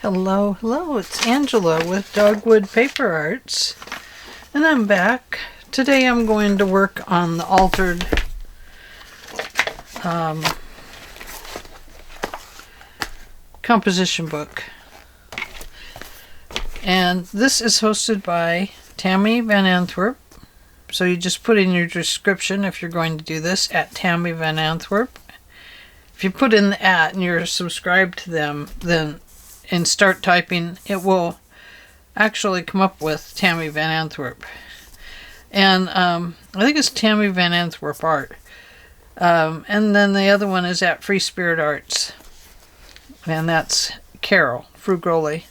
Hello, it's Angela with Dogwood Paper Arts, and I'm back. Today I'm going to work on the altered composition book. And this is hosted by Tammy Van Antwerp. So you just put in your description if you're going to do this at Tammy Van Antwerp. If you put in the @ and you're subscribed to them, then and start typing, it will actually come up with Tammy Van Antwerp. And I think it's Tammy Van Antwerp Art. And then the other one is at Free Spirit Arts. And that's Carol Frugoli.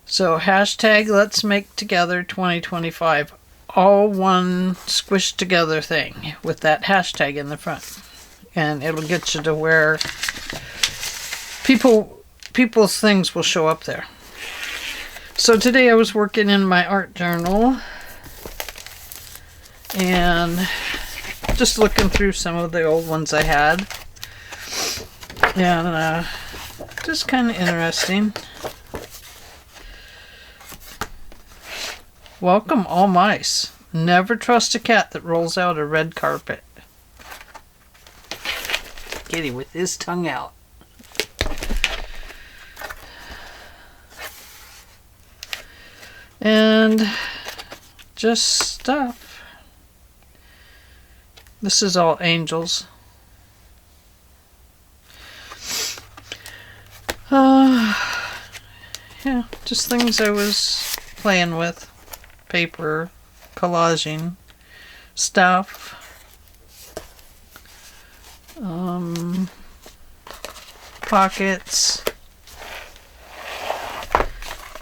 So hashtag Let's Make Together 2025. All one squished together thing with that hashtag in the front. And it'll get you to where people's things will show up there. So today I was working in my art journal and just looking through some of the old ones I had. And just kind of interesting. Welcome all mice. Never trust a cat that rolls out a red carpet. Get him with his tongue out. And just stuff. This is all angels. Yeah, just things I was playing with. Paper, collaging, stuff. Pockets.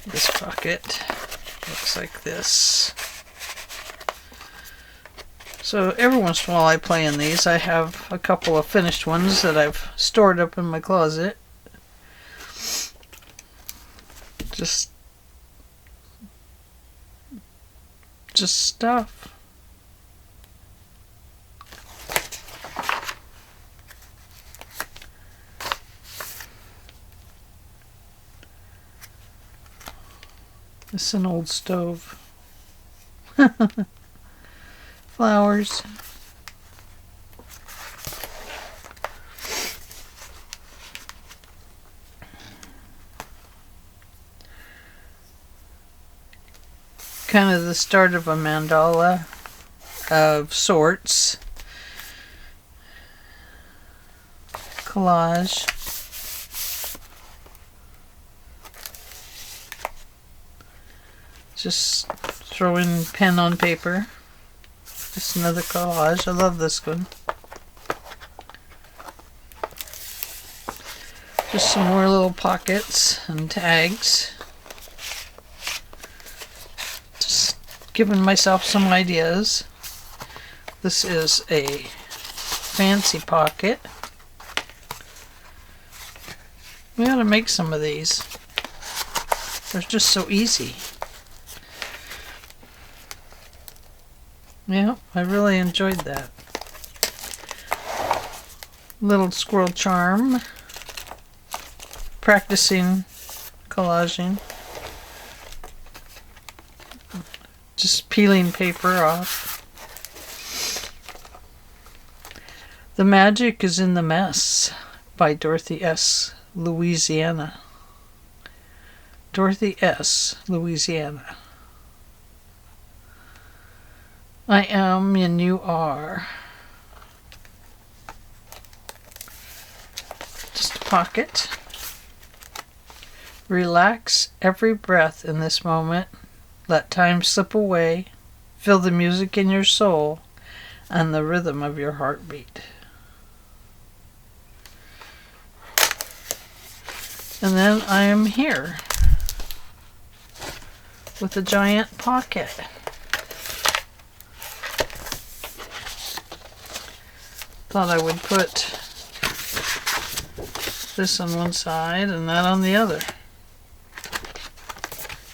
This pocket looks like this. So every once in a while I play in these. I have a couple of finished ones that I've stored up in my closet. Just stuff. This is an old stove. Flowers. Kind of the start of a mandala of sorts. Collage. Just throw in pen on paper. Just another collage. I love this one. Just some more little pockets and tags. Just giving myself some ideas. This is a fancy pocket. We ought to make some of these. They're just so easy. Yeah, I really enjoyed that. Little squirrel charm. Practicing collaging. Just peeling paper off. The Magic is in the Mess by Dorothy S. Louisiana. Dorothy S. Louisiana. I am and you are. Just a pocket. Relax every breath in this moment. Let time slip away. Feel the music in your soul and the rhythm of your heartbeat. And then I am here with a giant pocket. Thought I would put this on one side and that on the other.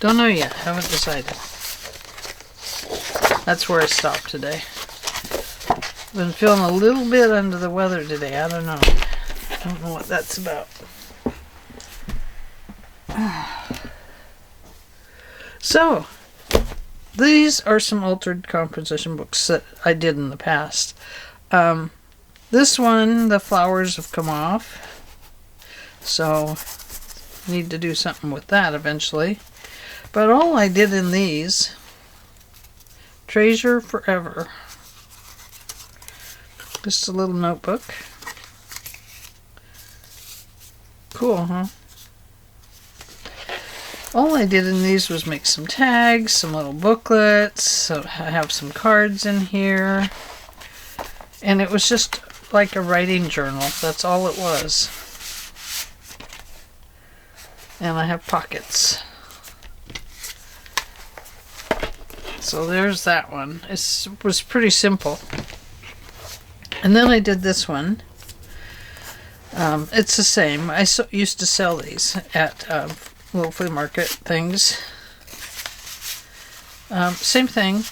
Don't know yet, haven't decided. That's where I stopped today. Been feeling a little bit under the weather today, I don't know. Don't know what that's about. So, these are some altered composition books that I did in the past. This one, the flowers have come off, so need to do something with that eventually. But all I did in these, Treasure Forever. Just a little notebook. Cool, huh? All I did in these was make some tags, some little booklets, so I have some cards in here. And it was just like a writing journal. That's all it was. And I have pockets. So there's that one. It was pretty simple. And then I did this one. It's the same. I used to sell these at little flea market things. Same thing.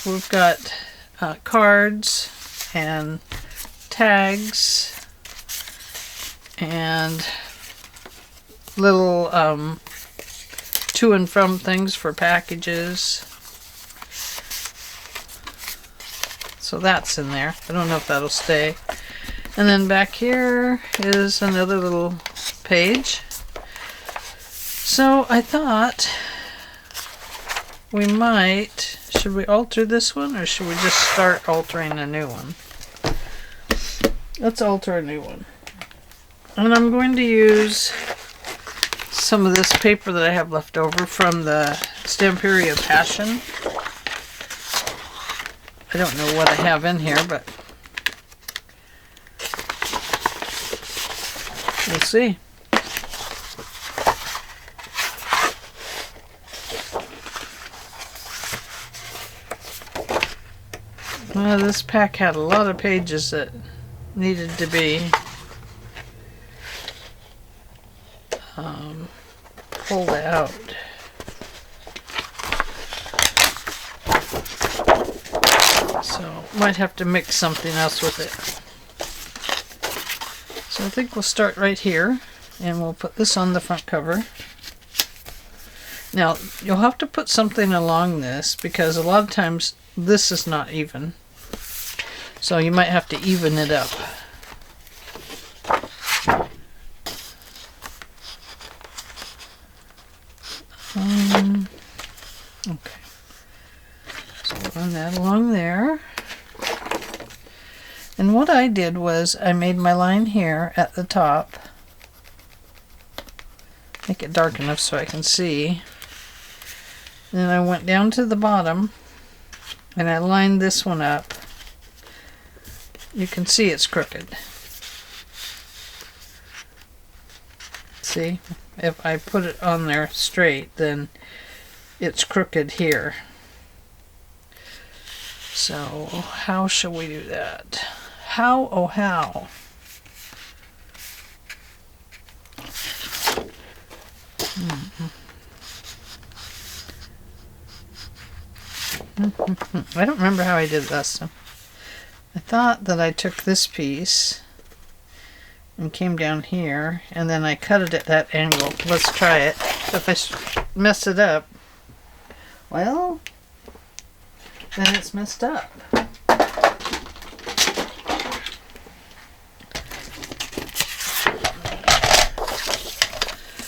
We've got cards and tags and little to and from things for packages. So that's in there. I don't know if that'll stay. And then back here is another little page. So I thought we might, should we alter this one or should we just start altering a new one? Let's alter a new one. And I'm going to use some of this paper that I have left over from the Stamperia Passion. I don't know what I have in here, but we'll see. Well, this pack had a lot of pages that needed to be pulled out. So, might have to mix something else with it. So I think we'll start right here, and we'll put this on the front cover. Now, you'll have to put something along this, because a lot of times this is not even. So you might have to even it up. Okay. So run that along there. And what I did was I made my line here at the top. Make it dark enough so I can see. Then I went down to the bottom and I lined this one up. You can see it's crooked. See? If I put it on there straight, then it's crooked here. So, how shall we do that? How, oh how? I don't remember how I did it last time. I thought that I took this piece and came down here, and then I cut it at that angle. Let's try it. If I mess it up, well, then it's messed up.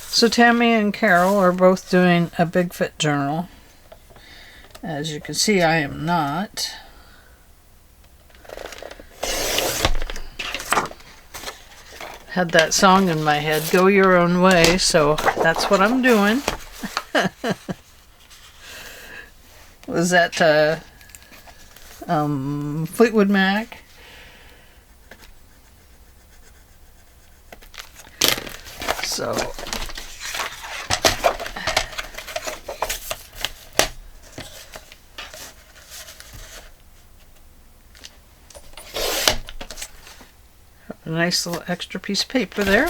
So Tammy and Carol are both doing a Big Fit journal. As you can see, I am not. Had that song in my head, Go Your Own Way, so that's what I'm doing. Was that Fleetwood Mac? So a nice little extra piece of paper there.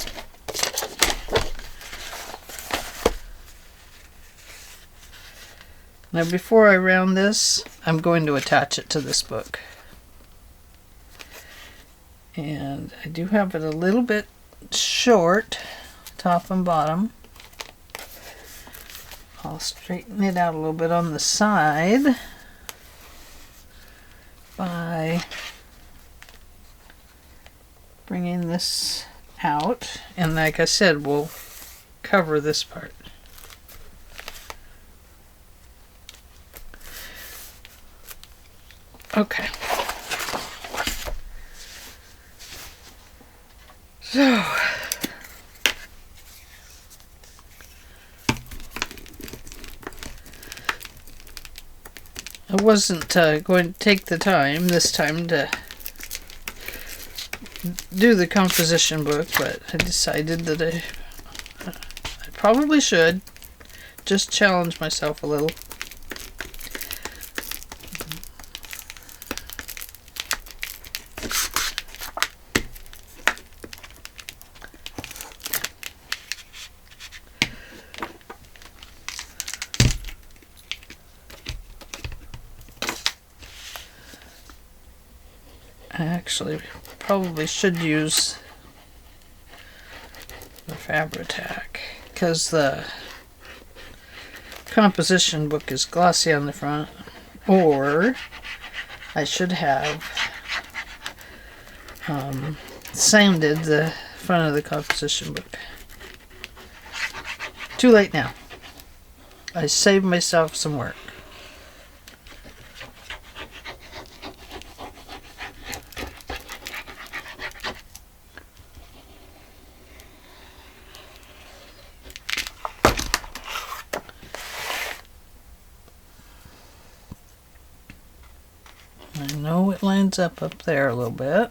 Now before I round this, I'm going to attach it to this book. And I do have it a little bit short, top and bottom. I'll straighten it out a little bit on the side by bringing this out, and like I said, we'll cover this part. Okay. So I wasn't going to take the time this time to do the composition book, but I decided that I probably should just challenge myself a little. I actually probably should use the Fabri-Tac because the composition book is glossy on the front, or I should have sanded the front of the composition book. Too late now. I saved myself some work. I know it lines up there a little bit,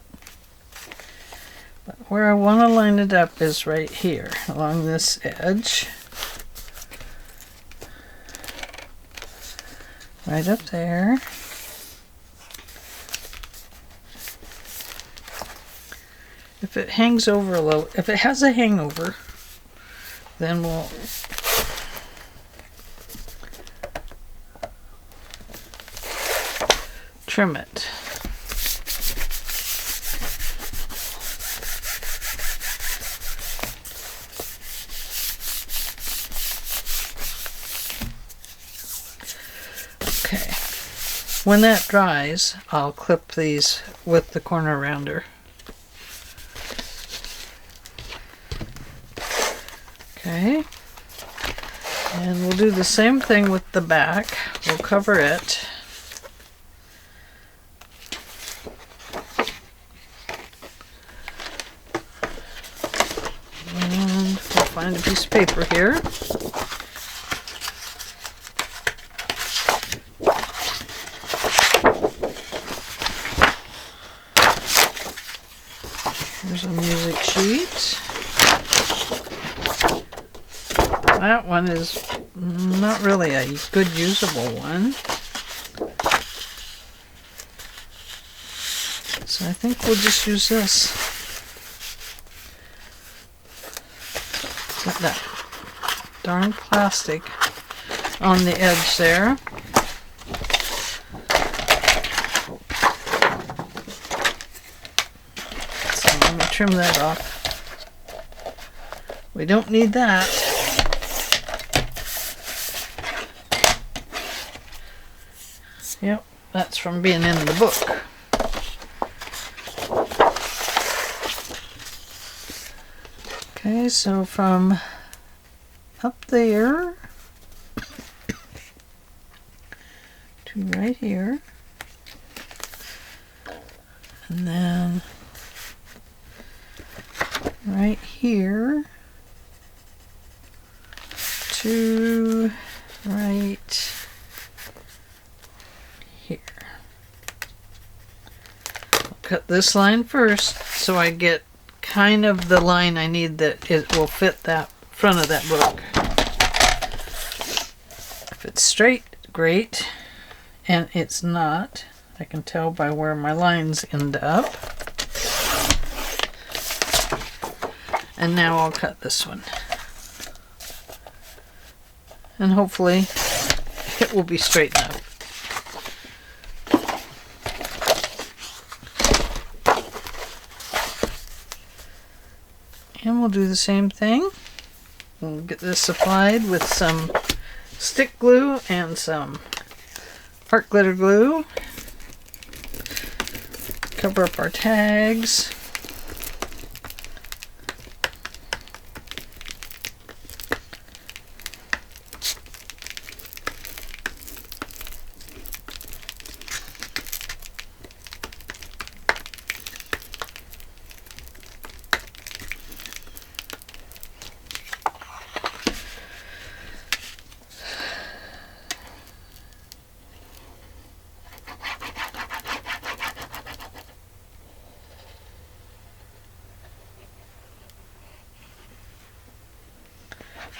but where I want to line it up is right here along this edge, right up there. If it hangs over a little, if it has a hangover, then we'll trim it. Okay. When that dries, I'll clip these with the corner rounder. Okay. And we'll do the same thing with the back. We'll cover it. Find a piece of paper here. Here's a music sheet. That one is not really a good usable one. So I think we'll just use this. Get that darn plastic on the edge there. So I'm going to trim that off. We don't need that. Yep, that's from being in the book. Okay, so from up there to right here, and then right here to right here. I'll cut this line first so I get kind of the line I need that it will fit that front of that book. If it's straight, great, and it's not. I can tell by where my lines end up. And now I'll cut this one. And hopefully it will be straight enough. And we'll do the same thing. We'll get this applied with some stick glue and some art glitter glue. Cover up our tags.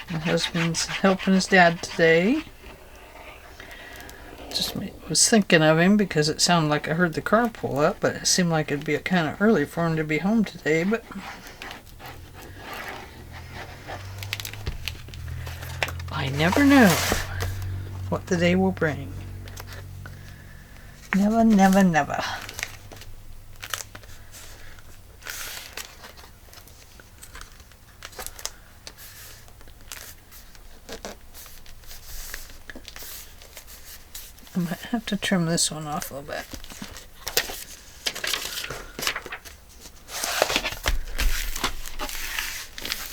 My husband's helping his dad today. Just was thinking of him because it sounded like I heard the car pull up, but it seemed like it'd be kind of early for him to be home today, but I never know what the day will bring. Never, never, never. I might have to trim this one off a little bit.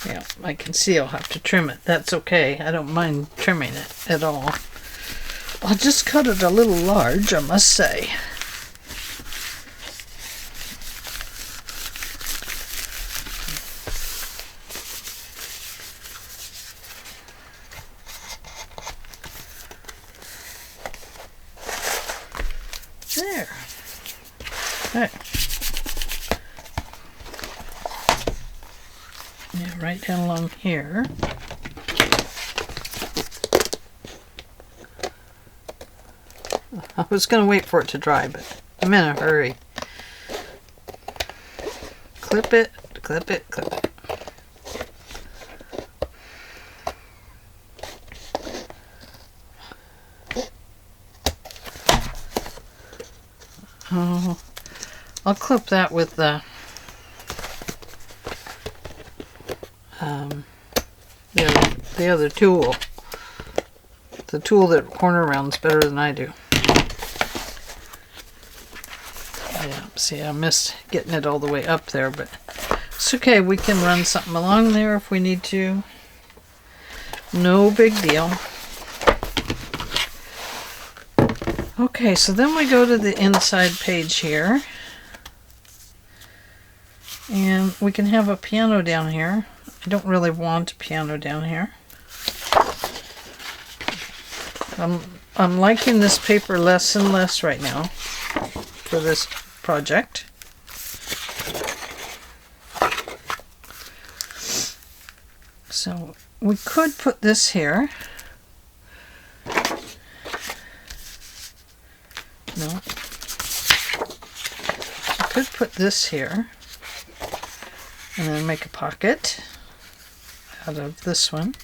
Yeah, I can see I'll have to trim it. That's okay. I don't mind trimming it at all. I'll just cut it a little large, I must say. There. Okay. Yeah, right down along here. I was going to wait for it to dry, but I'm in a hurry. Clip it, clip it, clip it. Oh, I'll clip that with the other tool. The tool that corner rounds better than I do. Yeah, see, I missed getting it all the way up there, but it's okay. We can run something along there if we need to. No big deal. Okay, so then we go to the inside page here. And we can have a piano down here. I don't really want a piano down here. I'm liking this paper less and less right now for this project. So we could put this here. No. I could put this here and then make a pocket out of this one.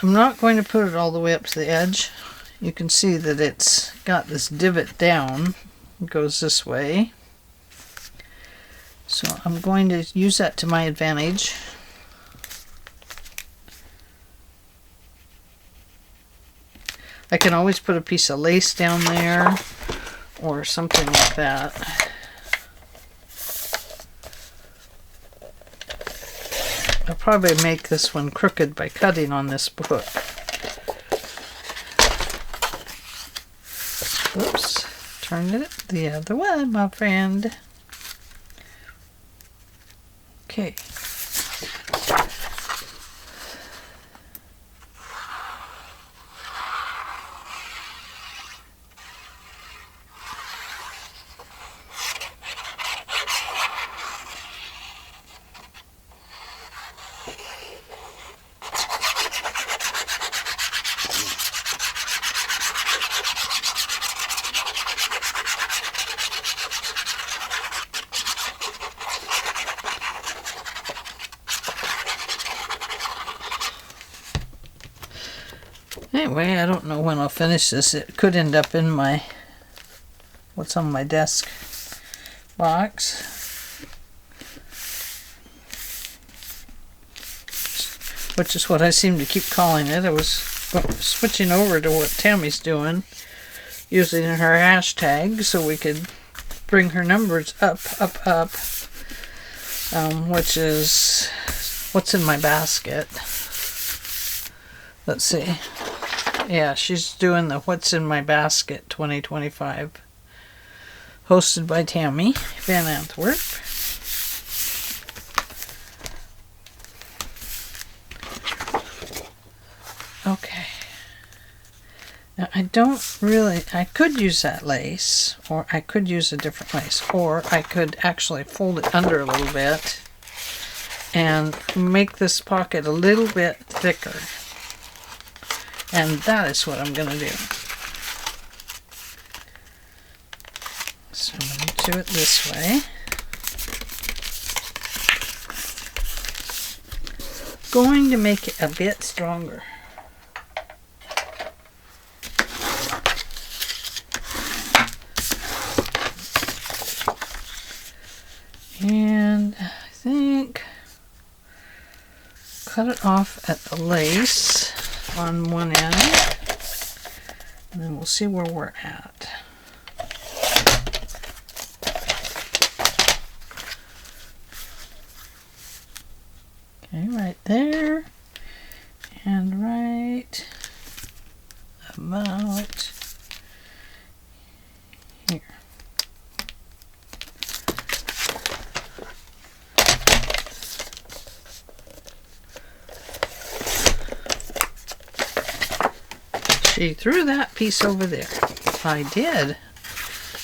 I'm not going to put it all the way up to the edge. You can see that it's got this divot down. It goes this way. So I'm going to use that to my advantage. I can always put a piece of lace down there or something like that. I'll probably make this one crooked by cutting on this book. Oops, turned it the other way, my friend. Okay. Anyway, I don't know when I'll finish this. It could end up in my, what's on my desk box. which is what I seem to keep calling it. I was switching over to what Tammy's doing, using her hashtag so we could bring her numbers up, which is what's in my basket. Let's see. Yeah, she's doing the What's in My Basket 2025, hosted by Tammy Van Antwerp. Okay. Now I could use that lace, or I could use a different lace, or I could actually fold it under a little bit and make this pocket a little bit thicker. And that is what I'm going to do. So I'm going to do it this way. Going to make it a bit stronger. And I think cut it off at the lace on one end, and then we'll see where we're at. Okay, right there, and right about here. She threw that piece over there. I did.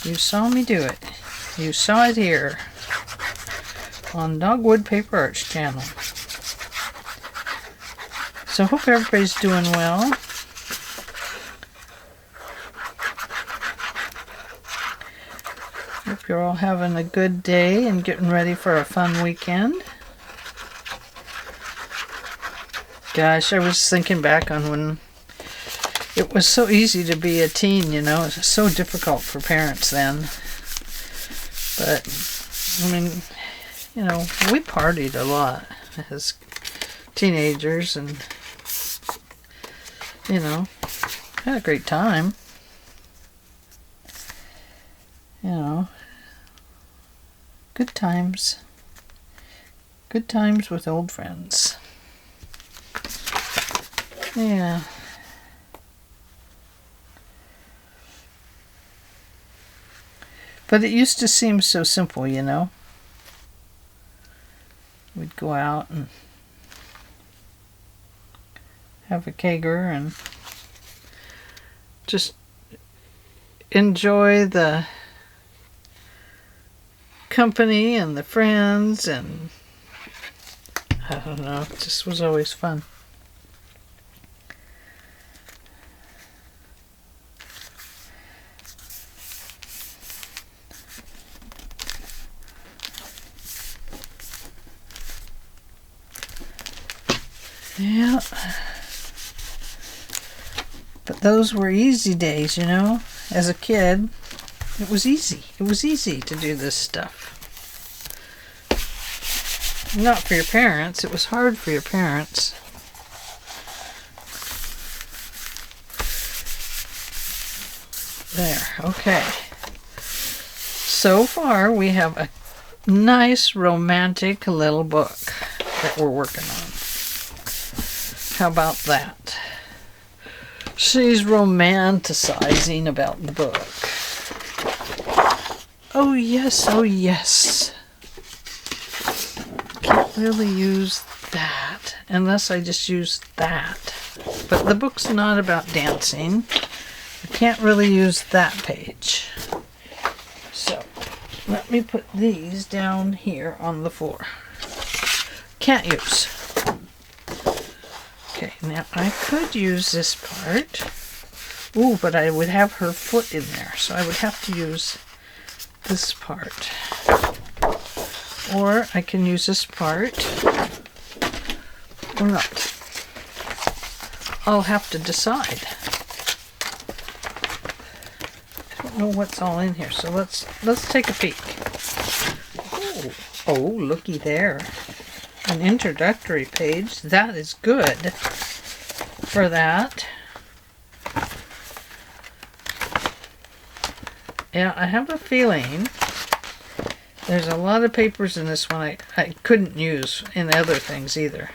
You saw me do it. You saw it here on Dogwood Paper Arts channel. So hope everybody's doing well. Hope you're all having a good day and getting ready for a fun weekend. Gosh, I was thinking back on when it was so easy to be a teen, you know. It was so difficult for parents then. But, I mean, you know, we partied a lot as teenagers and, you know, had a great time. You know, good times. Good times with old friends. Yeah. But it used to seem so simple, you know. We'd go out and have a kegger and just enjoy the company and the friends, and I don't know, it just was always fun. Yeah, but those were easy days, you know. As a kid, it was easy. It was easy to do this stuff. Not for your parents. It was hard for your parents. There, okay. So far, we have a nice romantic little book that we're working on. How about that? She's romanticizing about the book. Oh yes, oh yes. Can't really use that unless I just use that. But the book's not about dancing. I can't really use that page. So let me put these down here on the floor. Can't use. Okay, now I could use this part. Ooh, but I would have her foot in there, so I would have to use this part. Or I can use this part, or not. I'll have to decide. I don't know what's all in here, so let's take a peek. Oh, looky there. an introductory page. That is good for that. Yeah, I have a feeling there's a lot of papers in this one I couldn't use in other things either.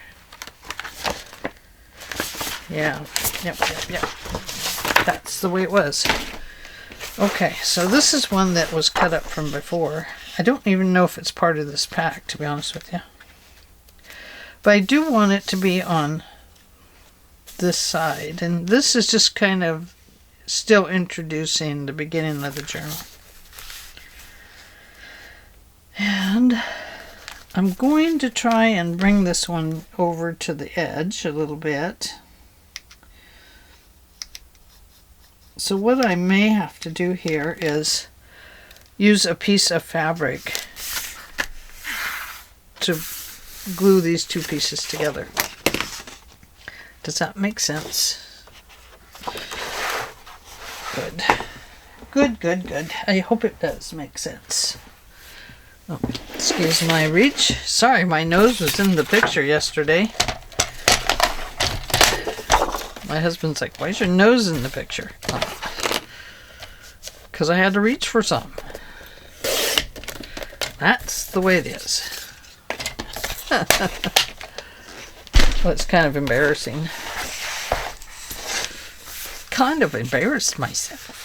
Yeah, yep. That's the way it was. Okay, so this is one that was cut up from before. I don't even know if it's part of this pack, to be honest with you. But I do want it to be on this side. And this is just kind of still introducing the beginning of the journal. And I'm going to try and bring this one over to the edge a little bit. So what I may have to do here is use a piece of fabric to glue these two pieces together. Does that make sense? Good. Good. I hope it does make sense. Oh, excuse my reach. Sorry, my nose was in the picture yesterday. My husband's like, why is your nose in the picture? Because I had to reach for some. That's the way it is. Well, it's kind of embarrassing. Kind of embarrassed myself.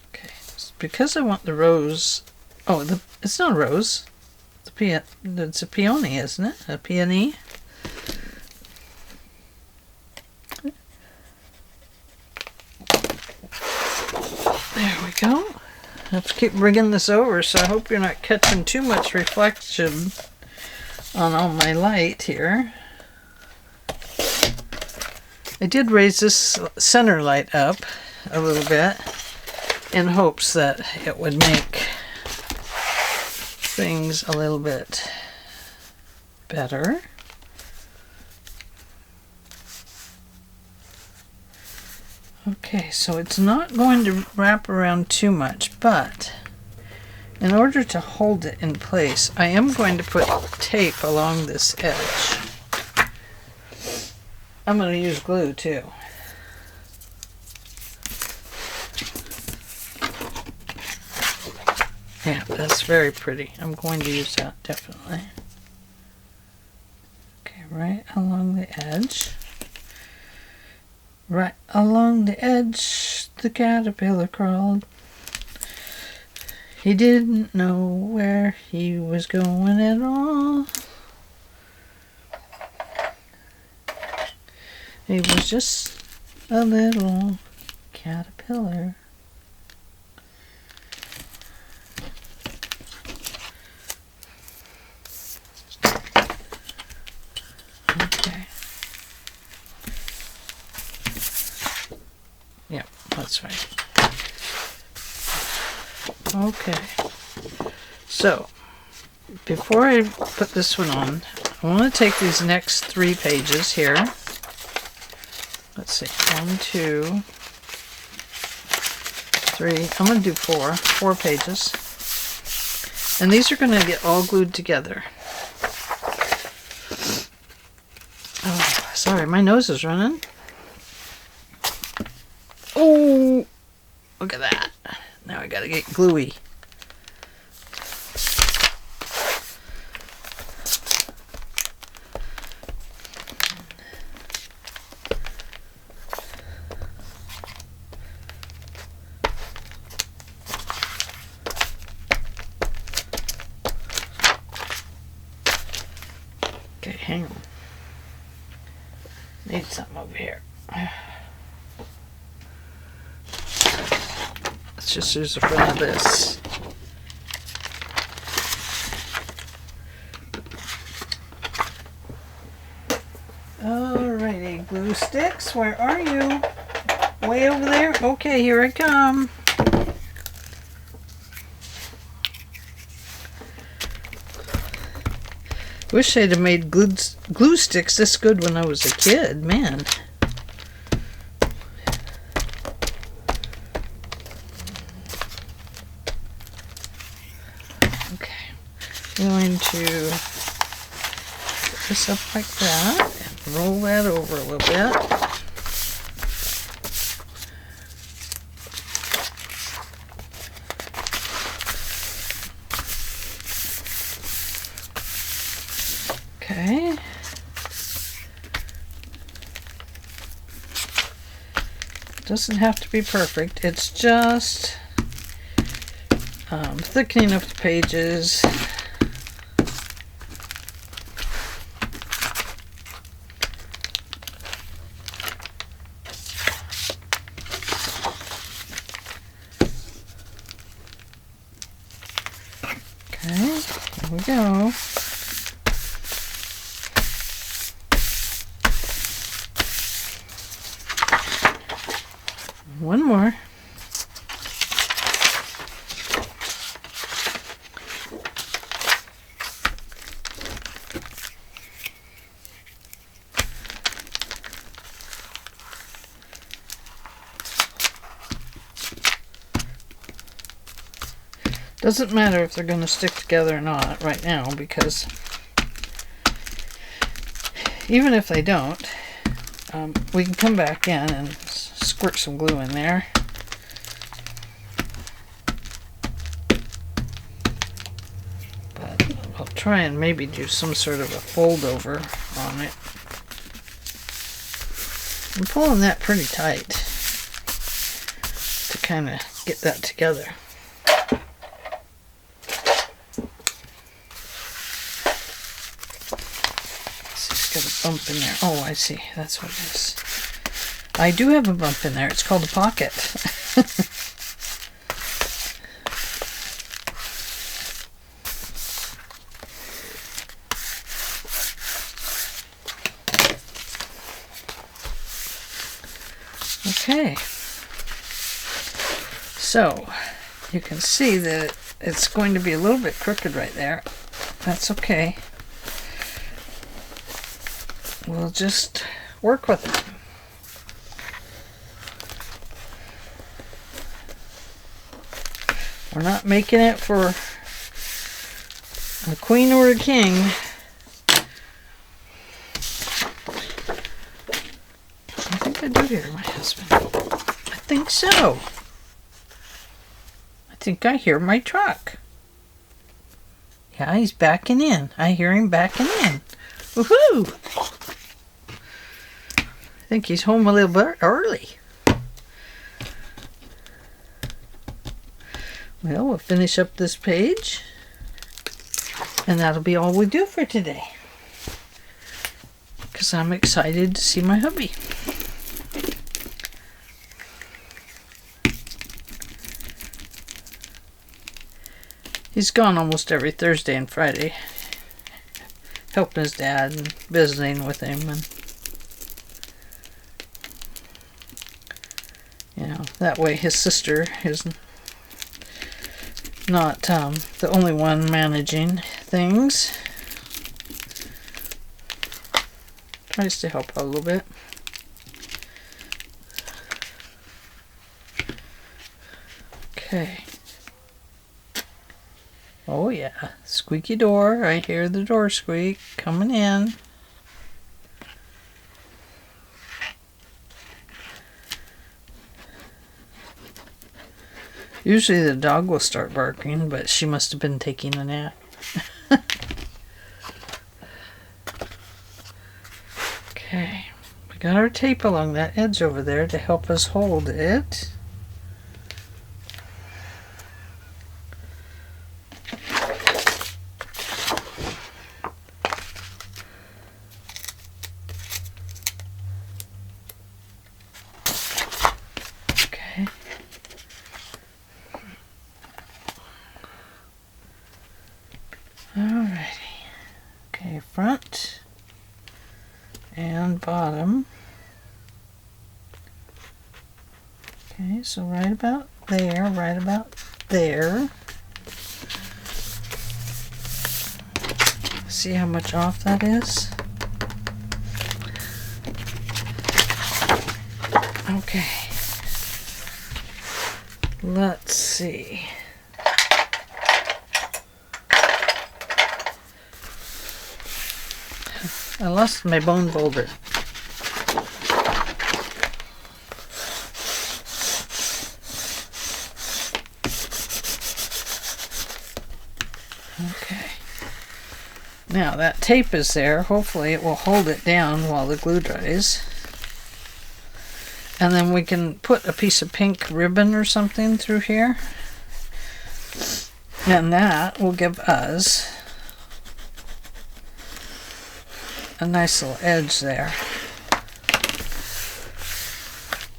Okay, because I want the rose. Oh, it's not a rose. It's a peony, isn't it? A peony. There we go. I have to keep bringing this over, so I hope you're not catching too much reflection on all my light here. I did raise this center light up a little bit in hopes that it would make things a little bit better. Okay, so it's not going to wrap around too much, but in order to hold it in place, I am going to put tape along this edge. I'm going to use glue too. Yeah, that's very pretty. I'm going to use that definitely. Okay, right along the edge. Right along the edge, the caterpillar crawled. He didn't know where he was going at all. He was just a little caterpillar. Okay. Yep, that's right. Okay. So, before I put this one on, I want to take these next 3 pages here. Let's see, 1, 2, 3. I'm going to do 4 pages. And these are going to get all glued together. Oh, sorry, my nose is running. Oh, look at that. Now I got to get gluey. Okay, hang on. Need something over here. Let's just use the front of this. Alrighty, glue sticks, where are you? Way over there? Okay, here I come. Wish I'd have made glue sticks this good when I was a kid, man. going to put this up like that and roll that over a little bit. Okay. Doesn't have to be perfect. It's just thickening up the pages. Okay, here we go. One more. Doesn't matter if they're going to stick together or not right now, because even if they don't, we can come back in and squirt some glue in there. But I'll try and maybe do some sort of a fold over on it. I'm pulling that pretty tight to kind of get that together. Got a bump in there. Oh, I see. That's what it is. I do have a bump in there. It's called a pocket. Okay. So, you can see that it's going to be a little bit crooked right there. That's okay. We'll just work with it. We're not making it for a queen or a king. I think I do hear my husband. I think so. I think I hear my truck. Yeah, he's backing in. I hear him backing in. Woohoo! I think he's home a little bit early. Well, we'll finish up this page, and that'll be all we do for today, because I'm excited to see my hubby. He's gone almost every Thursday and Friday, helping his dad and visiting with him, and you know, that way his sister is not the only one managing things. Tries to help out a little bit. Okay. Oh yeah, squeaky door. I hear the door squeak coming in. Usually the dog will start barking, but she must have been taking a nap. Okay, we got our tape along that edge over there to help us hold it. Alrighty. Okay, front and bottom. Okay, so right about there, right about there. See how much off that is? Okay. Let's see. I lost my bone boulder. Okay. Now that tape is there. Hopefully it will hold it down while the glue dries. And then we can put a piece of pink ribbon or something through here. And that will give us a nice little edge there.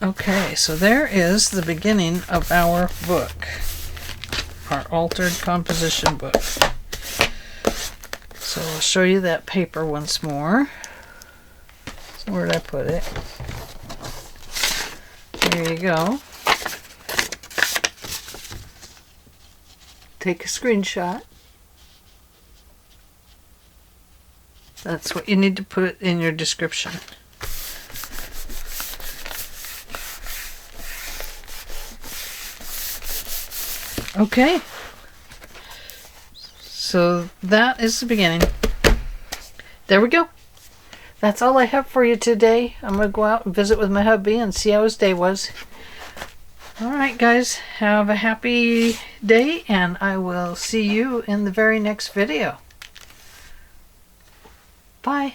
Okay, so there is the beginning of our book. Our altered composition book. So I'll show you that paper once more. So where did I put it? There you go. Take a screenshot. That's what you need to put in your description. Okay. So that is the beginning. There we go. That's all I have for you today. I'm going to go out and visit with my hubby and see how his day was. Alright guys, have a happy day and I will see you in the very next video. Bye.